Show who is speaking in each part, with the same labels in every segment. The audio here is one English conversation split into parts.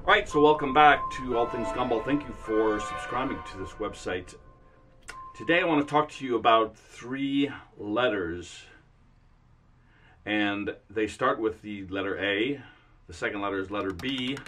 Speaker 1: Alright, so welcome back to All Things Gumball. Thank you for subscribing to this website. Today I want to talk to you about 3 letters. And they start with the letter A. The second letter is letter B.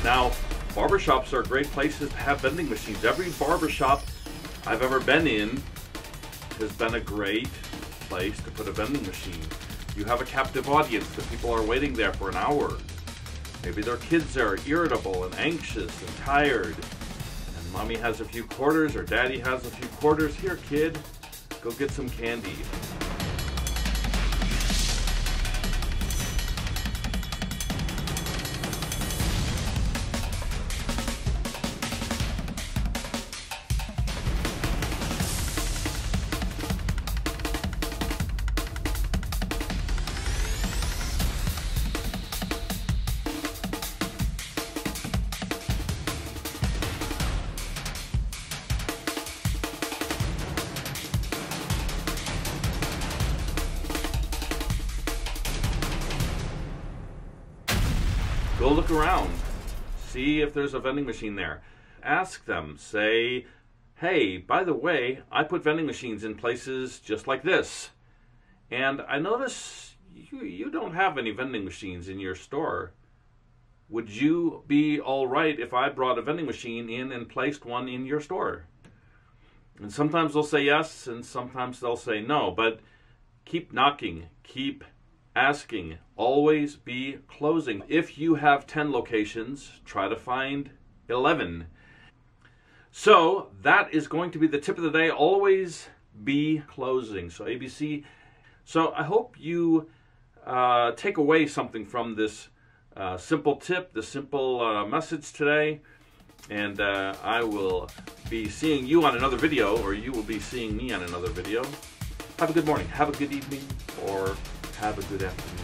Speaker 1: Now, barbershops are great places to have vending machines. Every barbershop I've ever been in has been a great place to put a vending machine. You have a captive audience. The people are waiting there for an hour. Maybe their kids are irritable and anxious and tired. And mommy has a few quarters or daddy has a few quarters. Here, kid, go get some candy. Go look around. See if there's a vending machine there. Ask them. Say, hey, by the way, I put vending machines in places just like this. And I notice you don't have any vending machines in your store. Would you be all right if I brought a vending machine in and placed one in your store? And sometimes they'll say yes, and sometimes they'll say no. But keep knocking. Keep asking. Always be closing. If you have 10 locations, try to find 11. So that is going to be the tip of the day. Always be closing. So ABC. So I hope you take away something from this simple tip, the simple message today. And I will be seeing you on another video, or you will be seeing me on another video. Have a good morning, have a good evening, or have a good afternoon.